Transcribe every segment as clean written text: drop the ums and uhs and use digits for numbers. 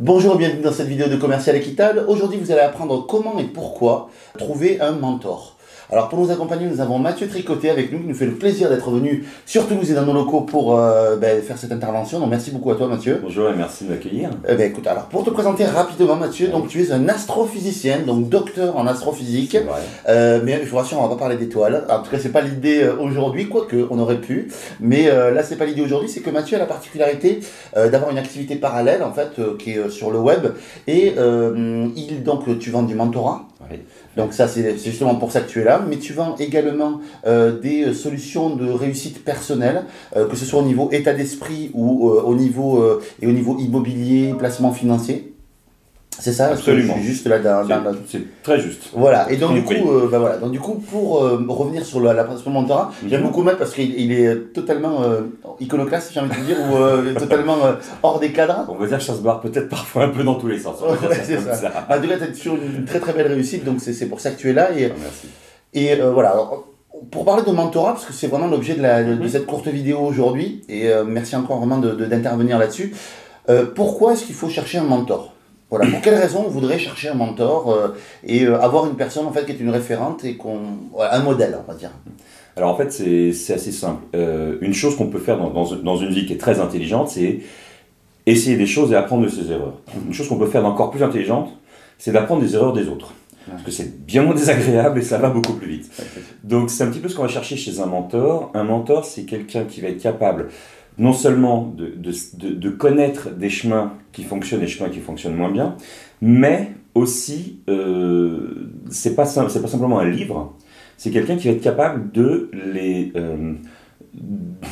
Bonjour et bienvenue dans cette vidéo de Commercial Équitable. Aujourd'hui, vous allez apprendre comment et pourquoi trouver un mentor. Alors pour nous accompagner, nous avons Mathieu Tricoté avec nous, qui nous fait le plaisir d'être venu sur Toulouse et dans nos locaux pour faire cette intervention. Donc merci beaucoup à toi Mathieu. Bonjour et merci de m'accueillir. Écoute, alors pour te présenter rapidement Mathieu, donc tu es un astrophysicien, donc docteur en astrophysique. Mais je vous rassure, on va pas parler d'étoiles. En tout cas, c'est pas l'idée aujourd'hui, quoique on aurait pu. Mais là, c'est pas l'idée aujourd'hui, c'est que Mathieu a la particularité d'avoir une activité parallèle en fait qui est sur le web. Et donc tu vends du mentorat. Oui. Donc ça, c'est justement pour ça que tu es là, mais tu vends également des solutions de réussite personnelle, que ce soit au niveau état d'esprit ou au niveau immobilier, placement financier. C'est ça? Absolument. Je suis juste là dans... C'est très juste. Voilà, et donc du coup, pour revenir sur la principale mentorat, j'aime beaucoup Matt parce qu'il est totalement iconoclaste, j'ai envie de dire, ou totalement hors des cadres. On va dire que ça se barre peut-être parfois un peu dans tous les sens. Ouais, c'est ça. En tout cas, tu es sur une très très belle réussite, donc c'est pour ça que tu es là. Et, merci. Et voilà, alors, pour parler de mentorat, parce que c'est vraiment l'objet de cette courte vidéo aujourd'hui, et merci encore vraiment d'intervenir là-dessus, pourquoi est-ce qu'il faut chercher un mentor? Voilà, pour quelles raisons on voudrait chercher un mentor et avoir une personne en fait qui est une référente et un modèle, on va dire. Alors en fait, c'est assez simple. Une chose qu'on peut faire dans une vie qui est très intelligente, c'est essayer des choses et apprendre de ses erreurs. Une chose qu'on peut faire d'encore plus intelligente, c'est d'apprendre des erreurs des autres. Parce que c'est bien moins désagréable et ça va beaucoup plus vite. Donc c'est un petit peu ce qu'on va chercher chez un mentor. Un mentor, c'est quelqu'un qui va être capable non seulement de connaître des chemins qui fonctionnent et des chemins qui fonctionnent moins bien, mais aussi, c'est pas simplement un livre, c'est quelqu'un qui va être capable de les,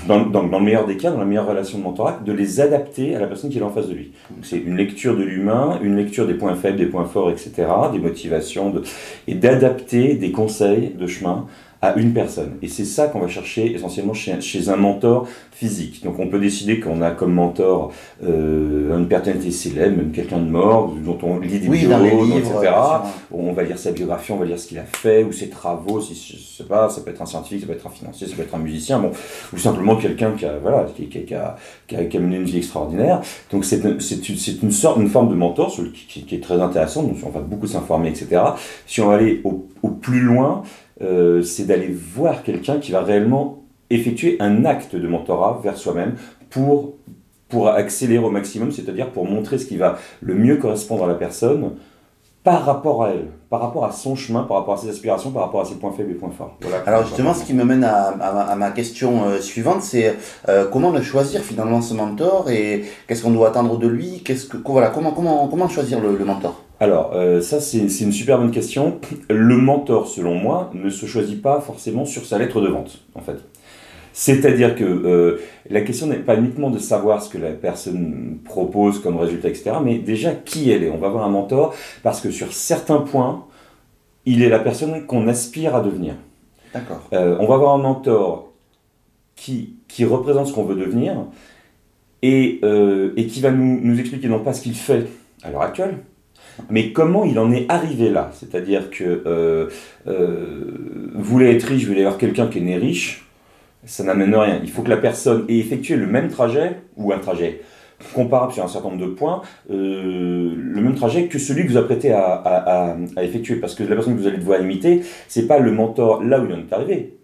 dans le meilleur des cas, dans la meilleure relation de mentorat, de les adapter à la personne qui est en face de lui. C'est une lecture de l'humain, une lecture des points faibles, des points forts, etc., des motivations, et d'adapter des conseils de chemin à une personne. Et c'est ça qu'on va chercher essentiellement chez un mentor physique. Donc on peut décider qu'on a comme mentor une personnalité célèbre, même quelqu'un de mort, dont on lit des vidéos, etc. On va lire sa biographie, on va lire ce qu'il a fait, ou ses travaux, si, je sais pas, ça peut être un scientifique, ça peut être un financier, ça peut être un musicien, bon, ou simplement quelqu'un qui a mené une vie extraordinaire. Donc c'est une forme de mentor qui est très intéressante, donc on va beaucoup s'informer, etc. Si on va aller au plus loin, c'est d'aller voir quelqu'un qui va réellement effectuer un acte de mentorat vers soi-même pour accélérer au maximum, c'est-à-dire pour montrer ce qui va le mieux correspondre à la personne par rapport à elle, par rapport à son chemin, par rapport à ses aspirations, par rapport à ses points faibles et points forts. Voilà. Alors justement, ce qui me mène à ma question suivante, c'est comment le choisir finalement ce mentor et qu'est-ce qu'on doit attendre de lui, comment choisir le mentor? Alors, ça c'est une super bonne question. Le mentor, selon moi, ne se choisit pas forcément sur sa lettre de vente, en fait. C'est-à-dire que la question n'est pas uniquement de savoir ce que la personne propose comme résultat, etc., mais déjà qui elle est. On va avoir un mentor parce que sur certains points, il est la personne qu'on aspire à devenir. D'accord. On va avoir un mentor qui représente ce qu'on veut devenir et qui va nous expliquer non pas ce qu'il fait à l'heure actuelle, mais comment il en est arrivé là. C'est-à-dire que vous voulez être riche, vous voulez avoir quelqu'un qui est né riche, ça n'amène rien. Il faut que la personne ait effectué le même trajet, ou un trajet comparable sur un certain nombre de points, le même trajet que celui que vous apprêtez à effectuer. Parce que la personne que vous allez devoir imiter, c'est pas le mentor là où il en est arrivé.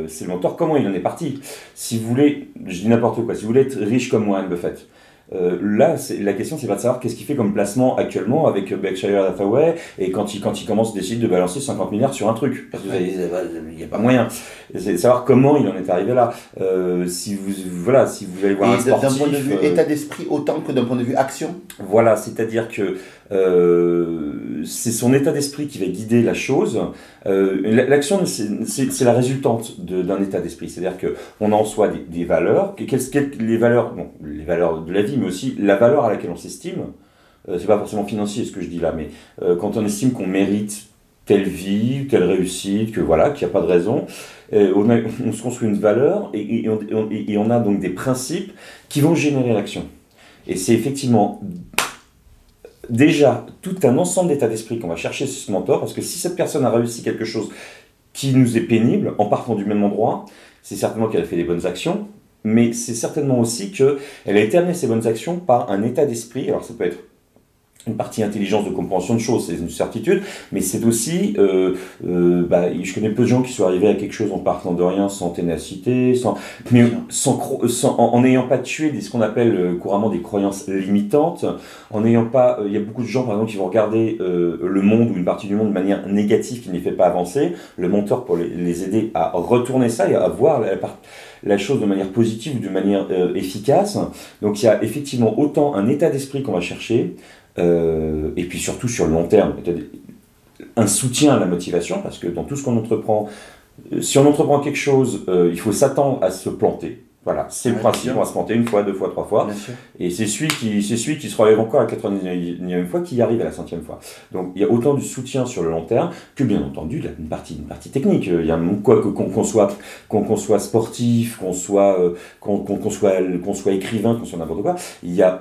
C'est le mentor comment il en est parti. Si vous voulez, je dis n'importe quoi, si vous voulez être riche comme Warren Buffett, là, la question, c'est pas de savoir qu'est-ce qu'il fait comme placement actuellement avec Berkshire Hathaway et quand il commence, décide de balancer 50 milliards sur un truc. Parce qu'il n'y a pas moyen. C'est de savoir comment il en est arrivé là. Si vous allez voir un sportif... D'un point de vue état d'esprit autant que d'un point de vue action. Voilà, c'est-à-dire que c'est son état d'esprit qui va guider la chose. L'action, c'est la résultante d'un état d'esprit. C'est-à-dire qu'on a en soi des valeurs. Les valeurs, bon, les valeurs de la vie, mais aussi la valeur à laquelle on s'estime. C'est pas forcément financier ce que je dis là, mais quand on estime qu'on mérite telle vie, telle réussite, qu'il n'y a pas de raison, on se construit une valeur et on a donc des principes qui vont générer l'action. Et c'est effectivement déjà tout un ensemble d'états d'esprit qu'on va chercher chez ce mentor, parce que si cette personne a réussi quelque chose qui nous est pénible, en partant du même endroit, c'est certainement qu'elle a fait des bonnes actions, mais c'est certainement aussi qu'elle a été amenée à ces bonnes actions par un état d'esprit. Alors ça peut être une partie intelligence de compréhension de choses, c'est une certitude, mais c'est aussi, je connais peu de gens qui sont arrivés à quelque chose en partant de rien, sans ténacité, en n'ayant pas tué ce qu'on appelle couramment des croyances limitantes, en n'ayant pas, il y a beaucoup de gens par exemple qui vont regarder le monde ou une partie du monde de manière négative qui ne les fait pas avancer, le mentor pour les aider à retourner ça et à voir la chose de manière positive ou de manière efficace. Donc il y a effectivement autant un état d'esprit qu'on va chercher, et puis surtout sur le long terme, un soutien à la motivation, parce que dans tout ce qu'on entreprend, si on entreprend quelque chose, il faut s'attendre à se planter. Voilà, c'est le principe, on va se planter une fois, deux fois, trois fois, et c'est celui qui se relève encore à la 99e fois qui y arrive à la 100e fois. Donc il y a autant du soutien sur le long terme que bien entendu une partie technique. Il y a qu'on soit sportif, qu'on soit écrivain, qu'on soit n'importe quoi, il y a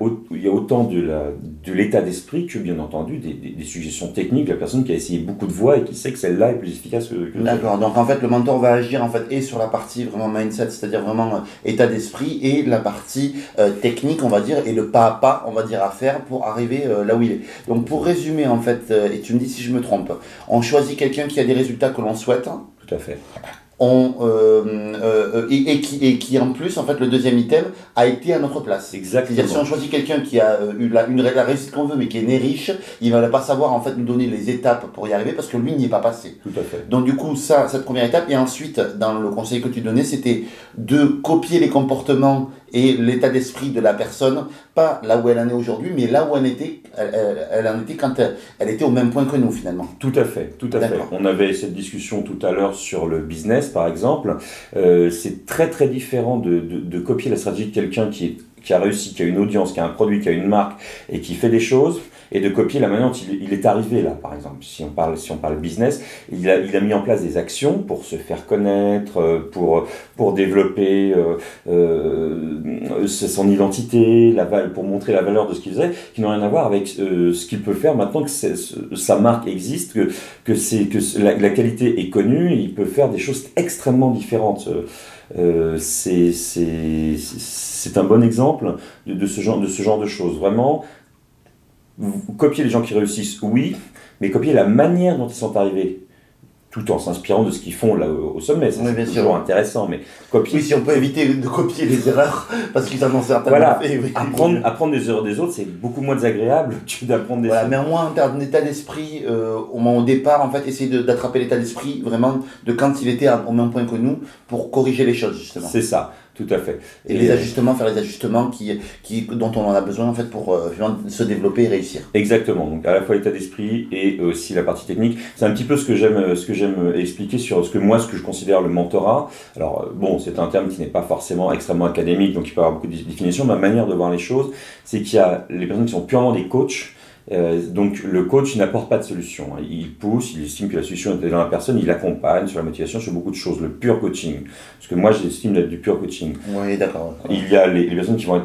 autant de l'état d'esprit que bien entendu des suggestions techniques de la personne qui a essayé beaucoup de voies et qui sait que celle-là est plus efficace que D'accord, donc en fait le mentor va agir en fait et sur la partie vraiment mindset, c'est-à-dire vraiment état d'esprit, et la partie technique, on va dire, et le pas à pas, on va dire, à faire pour arriver là où il est. Donc pour résumer en fait, et tu me dis si je me trompe, on choisit quelqu'un qui a des résultats que l'on souhaite. Tout à fait. Et qui en plus, en fait, le deuxième item a été à notre place. Exactement. C'est-à-dire si on choisit quelqu'un qui a eu la réussite qu'on veut, mais qui est né riche, il va pas savoir en fait nous donner les étapes pour y arriver parce que lui n'y est pas passé. Tout à fait. Donc du coup, cette première étape, et ensuite, dans le conseil que tu donnais, c'était de copier les comportements et l'état d'esprit de la personne, pas là où elle en est aujourd'hui, mais là où elle en était quand elle était au même point que nous finalement. Tout à fait, tout à fait. On avait cette discussion tout à l'heure sur le business, par exemple. C'est très très différent de copier la stratégie de quelqu'un qui a réussi, qui a une audience, qui a un produit, qui a une marque et qui fait des choses, et de copier la manière dont il est arrivé là, par exemple. Si on parle business, il a mis en place des actions pour se faire connaître, pour développer son identité, pour montrer la valeur de ce qu'il faisait, qui n'ont rien à voir avec ce qu'il peut faire maintenant que sa marque existe, que la qualité est connue, il peut faire des choses extrêmement différentes. C'est un bon exemple de ce genre de choses. Vraiment, copier les gens qui réussissent, oui, mais copier la manière dont ils sont arrivés, tout en s'inspirant de ce qu'ils font là au sommet. C'est toujours intéressant, mais copier... Oui, si on peut éviter de copier les erreurs, parce qu'ils en ont certainement fait. Oui. Apprendre des erreurs des autres, c'est beaucoup moins désagréable que d'apprendre des... Mais au moins en termes d'état d'esprit, au départ, en fait, essayer d'attraper l'état d'esprit vraiment de quand il était au même point que nous, pour corriger les choses, justement. C'est ça. Tout à fait. Et les ajustements, faire les ajustements dont on en a besoin en fait pour se développer et réussir. Exactement. Donc à la fois l'état d'esprit et aussi la partie technique. C'est un petit peu ce que j'aime expliquer sur ce que je considère le mentorat. Alors bon, c'est un terme qui n'est pas forcément extrêmement académique, donc il peut y avoir beaucoup de définitions. Ma manière de voir les choses, c'est qu'il y a les personnes qui sont purement des coachs. Donc le coach n'apporte pas de solution, il pousse, il estime que la solution est dans la personne, il accompagne sur la motivation, sur beaucoup de choses, le pur coaching, parce que moi j'estime d'être du pur coaching. Oui, d'accord. Il y a les personnes qui vont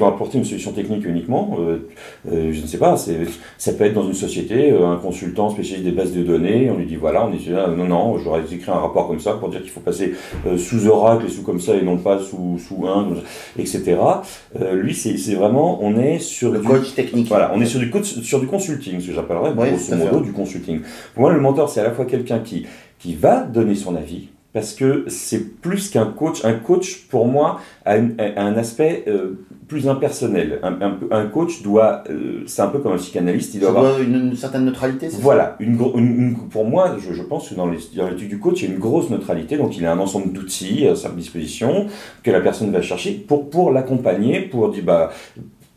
apporter une solution technique uniquement, je ne sais pas, ça peut être dans une société, un consultant spécialiste des bases de données, on lui dit voilà, on est là, non, j'aurais écrit un rapport comme ça pour dire qu'il faut passer sous Oracle et sous comme ça et non pas sous etc. Lui c'est vraiment, on est sur le coach technique. Voilà, on est sur du consulting, ce que j'appellerais grosso modo du consulting. Pour moi, le mentor, c'est à la fois quelqu'un qui va donner son avis, parce que c'est plus qu'un coach. Un coach, pour moi, a un aspect plus impersonnel. Un coach doit, c'est un peu comme un psychanalyste, il doit avoir une certaine neutralité. Voilà, pour moi, je pense que dans l'étude du coach, il y a une grosse neutralité, donc il a un ensemble d'outils à sa disposition que la personne va chercher pour l'accompagner, pour dire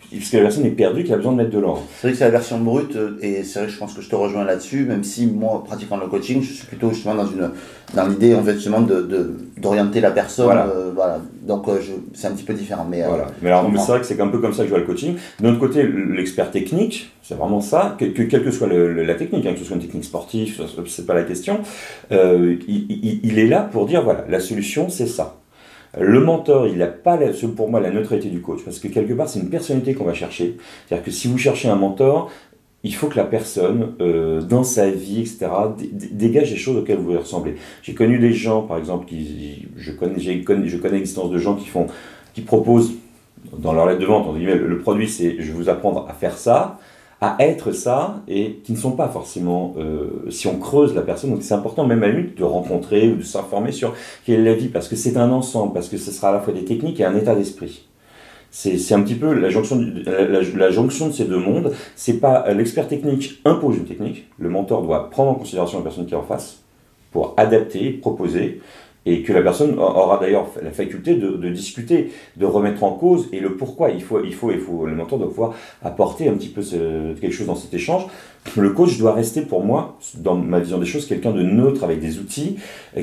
parce que la personne est perdue, qu'il a besoin de mettre de l'ordre. C'est vrai que c'est la version brute, et c'est vrai que je pense que je te rejoins là-dessus, même si moi, pratiquant le coaching, je suis plutôt justement dans l'idée en fait justement d'orienter la personne. Voilà. Donc c'est un petit peu différent. Mais c'est vrai que c'est un peu comme ça que je vois le coaching. De notre côté, l'expert technique, c'est vraiment ça, quelle que soit la technique, que ce soit une technique sportive, c'est pas la question, il est là pour dire voilà, la solution c'est ça. Le mentor, il n'a pas, pour moi, la neutralité du coach, parce que quelque part, c'est une personnalité qu'on va chercher. C'est-à-dire que si vous cherchez un mentor, il faut que la personne, dans sa vie, etc., dégage des choses auxquelles vous voulez ressembler. J'ai connu des gens, par exemple, je connais l'existence de gens qui proposent, dans leur lettre de vente, on dit, le produit, c'est « je vais vous apprendre à faire ça ». à être ça et qui ne sont pas forcément, si on creuse la personne, donc c'est important même à lui de rencontrer ou de s'informer sur quelle est la vie, parce que c'est un ensemble, parce que ce sera à la fois des techniques et un état d'esprit. C'est un petit peu la jonction, la jonction de ces deux mondes. C'est pas l'expert technique impose une technique, le mentor doit prendre en considération la personne qui est en face pour adapter, proposer, et que la personne aura d'ailleurs la faculté de discuter, de remettre en cause, et le pourquoi. Le mentor doit pouvoir apporter un petit peu quelque chose dans cet échange. Le coach doit rester, pour moi, dans ma vision des choses, quelqu'un de neutre avec des outils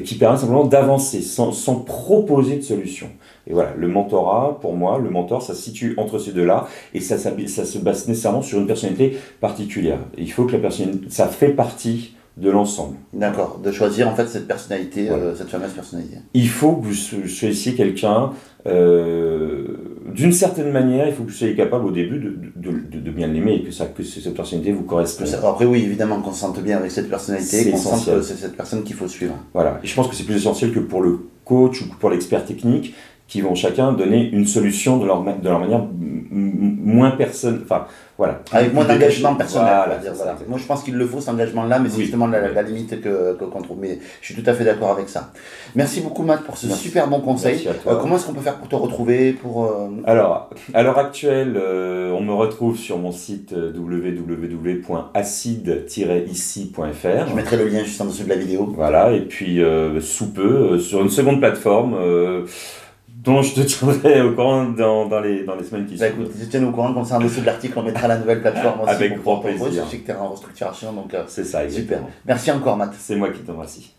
qui permet simplement d'avancer sans proposer de solution. Et voilà, le mentorat, pour moi, le mentor, ça se situe entre ces deux-là, et ça se base nécessairement sur une personnalité particulière. Et il faut que la personne, ça fait partie de l'ensemble. D'accord, de choisir en fait cette personnalité, Voilà. cette fameuse personnalité. Il faut que vous choisissiez quelqu'un, d'une certaine manière, il faut que vous soyez capable au début de bien l'aimer et que cette personnalité vous corresponde. Après oui, évidemment qu'on se sente bien avec cette personnalité, qu'on sente que c'est cette personne qu'il faut suivre. Voilà, et je pense que c'est plus essentiel que pour le coach ou pour l'expert technique, qui vont chacun donner une solution de leur manière moins personnelle, enfin voilà. Avec moins d'engagement personnel. Voilà. Moi je pense qu'il le faut cet engagement-là, mais c'est justement la limite qu'on trouve. Mais je suis tout à fait d'accord avec ça. Merci beaucoup Matt pour ce super bon conseil. Comment est-ce qu'on peut faire pour te retrouver Alors, à l'heure actuelle, on me retrouve sur mon site www.acide-ici.fr. Je mettrai le lien juste en dessous de la vidéo. Voilà, et puis sous peu, sur une seconde plateforme, dont je te tiendrai au courant dans les semaines qui suivent. Écoute, je te tiens au courant, comme ça en dessous de l'article, on mettra la nouvelle plateforme aussi. Avec grand plaisir. Je sais que tu es en restructuration, donc c'est ça, exactement. Super. Merci encore Matt. C'est moi qui te remercie.